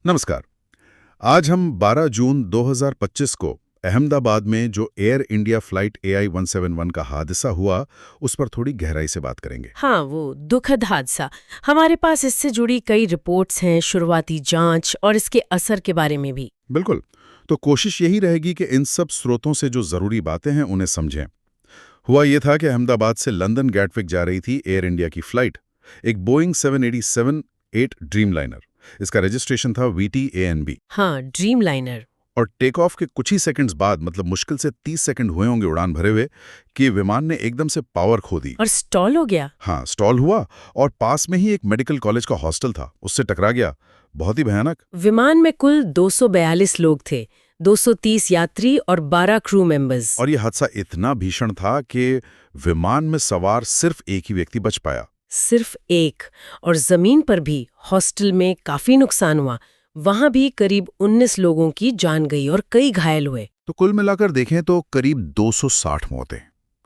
नमस्कार। आज हम 12 जून 2025 को अहमदाबाद में जो एयर इंडिया फ्लाइट AI-171 का हादसा हुआ, उस पर थोड़ी गहराई से बात करेंगे। हाँ, वो दुखद हादसा। हमारे पास इससे जुड़ी कई रिपोर्ट्स हैं, शुरुआती जांच और इसके असर के बारे में भी। बिल्कुल। तो कोशिश यही रहेगी कि इन सब स्रोतों से जो ज़रूरी बातें हैं, उन्हें समझें। हुआ ये था कि अहमदाबाद से लंदन गैटविक जा रही थी एयर इंडिया की फ्लाइट, एक बोइंग 787-8 ड्रीमलाइनर। इसका रजिस्ट्रेशन था VTANB। हाँ, ड्रीम लाइनर। और टेक ऑफ के कुछ ही सेकंड्स बाद, मतलब मुश्किल से 30 सेकंड हुए होंगे उड़ान भरे हुए, कि विमान ने एकदम से पावर खो दी। और स्टॉल हो गया। हाँ, स्टॉल हुआ और पास में ही एक मेडिकल कॉलेज का हॉस्टल था, उससे टकरा गया। बहुत ही भयानक। विमान में कुल 242 लोग थे, 230 यात्री और 12 क्रू मेंबर्स। और ये हादसा इतना भीषण था कि विमान में सवार सिर्फ एक ही व्यक्ति बच पाया। सिर्फ एक। और जमीन पर भी हॉस्टल में काफी नुकसान हुआ। वहां भी करीब 19 लोगों की जान गई और कई घायल हुए। तो कुल मिलाकर देखें तो करीब 260 मौतें।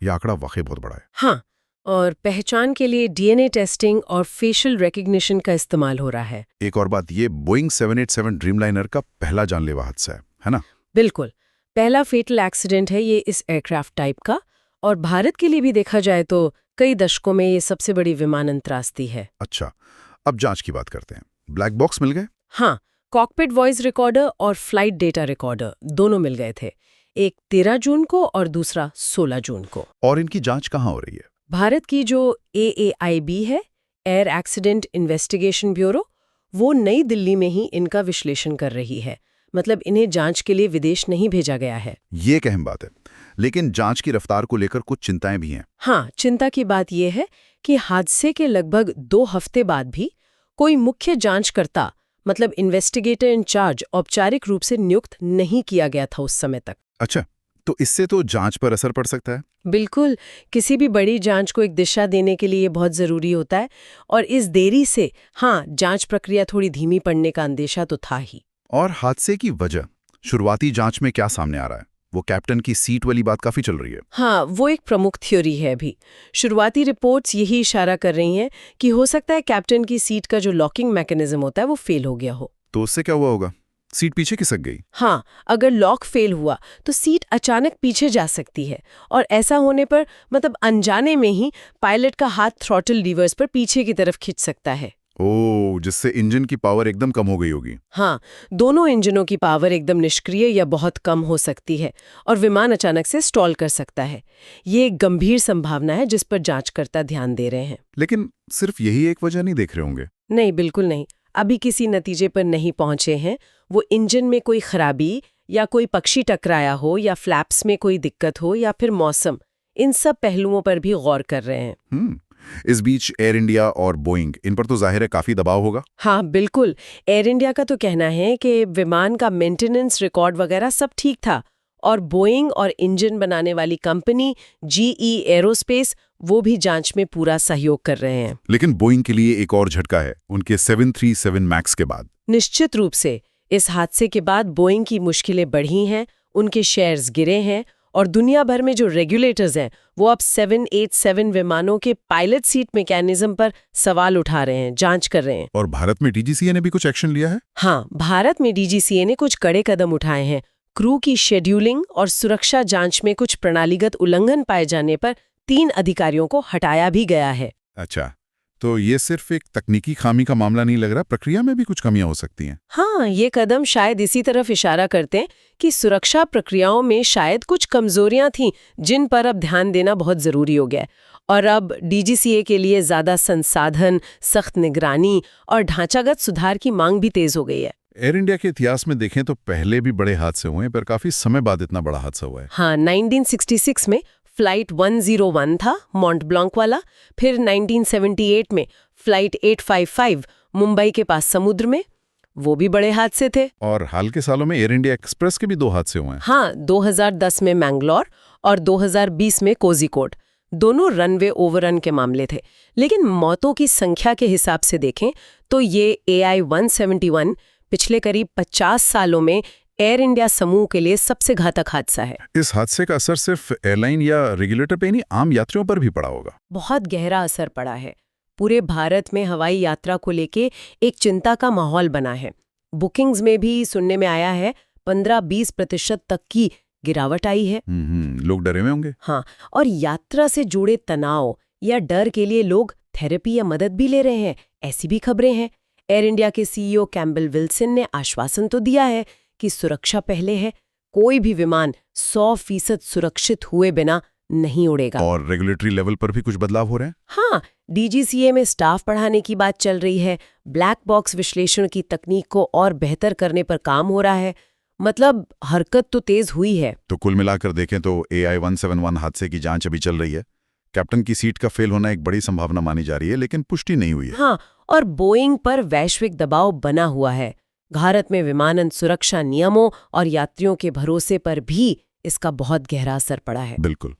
यह आंकड़ा वाकई बहुत बड़ा है। हाँ, और पहचान के लिए DNA टेस्टिंग और फेशियल रिकग्निशन का इस्तेमाल हो रहा है। एक और बात, ये बोइंग 787 ड्रीमलाइनर का पहला जानलेवा हादसा है ना? बिल्कुल, पहला फेटल एक्सीडेंट है ये इस एयरक्राफ्ट टाइप का। और भारत के लिए भी देखा जाए तो कई दशकों में ये सबसे बड़ी विमानन त्रासदी है। अच्छा, अब जांच की बात करते हैं। ब्लैक बॉक्स मिल गए? हाँ, कॉकपिट वॉइस रिकॉर्डर और फ्लाइट डेटा रिकॉर्डर दोनों मिल गए थे। एक 13 जून को और दूसरा 16 जून को। और इनकी जांच कहाँ हो रही है? भारत की जो AAIB है, एयर एक्सीडेंट इन्वेस्टिगेशन ब्यूरो, वो नई दिल्ली में ही इनका विश्लेषण कर रही है। मतलब इन्हें जांच के लिए विदेश नहीं भेजा गया है। ये एक अहम बात है, लेकिन जांच की रफ्तार को लेकर कुछ चिंताएं भी हैं। हाँ, चिंता की बात यह है कि हादसे के लगभग 2 हफ्ते बाद भी कोई मुख्य जांचकर्ता, मतलब इन्वेस्टिगेटर इंचार्ज, औपचारिक रूप से नियुक्त नहीं किया गया था उस समय तक। अच्छा, तो इससे तो जांच पर असर पड़ सकता है। बिल्कुल, किसी भी बड़ी जांच को एक दिशा देने के लिए बहुत जरूरी होता है। और इस देरी से हाँ, जांच प्रक्रिया थोड़ी धीमी पड़ने का अंदेशा तो था ही। और हादसे की वजह शुरुआती जांच में क्या सामने आ रहा है? वो कैप्टन की सीट वाली बात काफी चल रही है। हाँ, वो एक प्रमुख थ्योरी है अभी। शुरुआती रिपोर्ट्स यही इशारा कर रही हैं कि हो सकता है कैप्टन की सीट का जो लॉकिंग मैकेनिज्म होता है वो फेल हो गया हो। तो उससे क्या हुआ होगा? सीट पीछे खिसक गई? हाँ, अगर लॉक फेल हुआ तो सीट अचानक पीछे जा सकती है। और ऐसा होने पर मतलब अनजाने में ही पायलट का हाथ थ्रॉटल लीवर्स पर पीछे की तरफ खींच सकता है। ओह, जिससे इंजन की पावर एकदम कम हो गई होगी। हाँ, दोनों इंजनों की पावर एकदम निष्क्रिय या बहुत कम हो सकती है और विमान अचानक से स्टॉल कर सकता है। ये एक गंभीर संभावना है जिस पर जांचकर्ता ध्यान दे रहे हैं। लेकिन सिर्फ यही एक वजह नहीं देख रहे होंगे? नहीं, बिल्कुल नहीं। अभी किसी नतीजे पर नहीं पहुंचे हैं। वो इंजन में कोई खराबी या कोई पक्षी टकराया हो या फ्लैप्स में कोई दिक्कत हो या फिर मौसम, इन सब पहलुओं पर भी गौर कर रहे हैं। इस बीच एयर इंडिया और बोइंग, इन पर तो जाहिर है काफी दबाव होगा। हाँ, बिल्कुल। एयर इंडिया का तो कहना है कि विमान का मेंटेनेंस रिकॉर्ड वगैरह सब ठीक था। और बोइंग और इंजन बनाने वाली कंपनी GE एरोस्पेस, वो भी जांच में पूरा सहयोग कर रहे हैं। लेकिन बोइंग के लिए एक और झटका है, उनके 737 मैक्स के बाद। निश्चित रूप से इस हादसे के बाद बोइंग की मुश्किलें बढ़ी हैं, उनके शेयर्स गिरे हैं और दुनिया भर में जो रेगुलेटर्स हैं वो अब 787 विमानों के पायलट सीट मैकेनिज्म पर सवाल उठा रहे हैं, जांच कर रहे हैं। और भारत में DGCA ने भी कुछ एक्शन लिया है? हाँ, भारत में DGCA ने कुछ कड़े कदम उठाए हैं। क्रू की शेड्यूलिंग और सुरक्षा जांच में कुछ प्रणालीगत उल्लंघन पाए जाने पर 3 अधिकारियों को हटाया भी गया है। अच्छा, तो ये सिर्फ एक तकनीकी खामी का मामला नहीं लग रहा, प्रक्रिया में भी कुछ कमियां हो सकती हैं। हाँ, ये कदम शायद इसी तरफ इशारा करते हैं कि सुरक्षा प्रक्रियाओं में शायद कुछ कमजोरियां थीं जिन पर अब ध्यान देना बहुत जरूरी हो गया है। और अब DGCA के लिए ज्यादा संसाधन, सख्त निगरानी और ढांचागत सुधार की मांग भी तेज हो गई है। एयर इंडिया के इतिहास में देखें तो पहले भी बड़े हादसे हुए हैं, पर काफी समय बाद इतना बड़ा हादसा हुआ है। हाँ, 1966 में फ्लाइट 101 था, मॉन्ट ब्लांक वाला। फिर 1978 में फ्लाइट 855 मुंबई के पास समुद्र में, वो भी बड़े हादसे थे। और हाल के सालों में एयर इंडिया एक्सप्रेस के भी 2 हादसे हुए हैं। हाँ, 2010 में मैंगलोर और 2020 में कोझिकोड, दोनों रनवे ओवररन के मामले थे। लेकिन मौतों की संख्या के हिसाब से देखें तो ये AI-171 पिछले करीब 50 सालों में एयर इंडिया समूह के लिए सबसे घातक हादसा है। इस हादसे का असर सिर्फ एयरलाइन या रेगुलेटर पे नहीं, आम यात्रियों पर भी पड़ा होगा। बहुत गहरा असर पड़ा है। पूरे भारत में हवाई यात्रा को लेके एक चिंता का माहौल बना है। बुकिंग्स में भी सुनने में आया है 15-20% तक की गिरावट आई है। लोग डरे हुए होंगे। हाँ, और यात्रा से जुड़े तनाव या डर के लिए लोग थेरेपी या मदद भी ले रहे हैं, ऐसी भी खबरें हैं। एयर इंडिया के सीईओ कैम्पबेल विल्सन ने आश्वासन तो दिया है कि सुरक्षा पहले है, कोई भी विमान 100% सुरक्षित हुए बिना नहीं उड़ेगा। और रेगुलेटरी लेवल पर भी कुछ बदलाव हो रहे हैं? हाँ, डीजीसीए में स्टाफ बढ़ाने की बात चल रही है, ब्लैक बॉक्स विश्लेषण की तकनीक को और बेहतर करने पर काम हो रहा है। मतलब हरकत तो तेज हुई है। तो कुल मिलाकर देखें तो AI-171 हादसे की जांच अभी चल रही है। कैप्टन की सीट का फेल होना एक बड़ी संभावना मानी जा रही है, लेकिन पुष्टि नहीं हुई है। हाँ, और बोइंग पर वैश्विक दबाव बना हुआ है। भारत में विमानन सुरक्षा नियमों और यात्रियों के भरोसे पर भी इसका बहुत गहरा असर पड़ा है। बिल्कुल।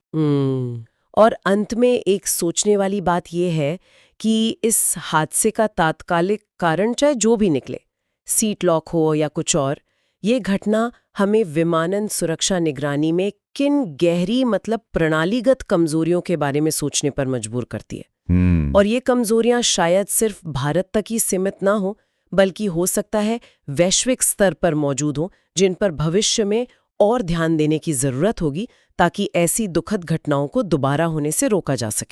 और अंत में एक सोचने वाली बात यह है कि इस हादसे का तात्कालिक कारण चाहे जो भी निकले, सीट लॉक हो या कुछ और, ये घटना हमें विमानन सुरक्षा निगरानी में किन गहरी मतलब प्रणालीगत कमजोरियों के बारे में सोचने पर मजबूर करती है। और ये कमजोरियां शायद सिर्फ भारत तक ही सीमित ना हो, बल्कि हो सकता है वैश्विक स्तर पर मौजूद हो, जिन पर भविष्य में और ध्यान देने की जरूरत होगी ताकि ऐसी दुखद घटनाओं को दोबारा होने से रोका जा सके।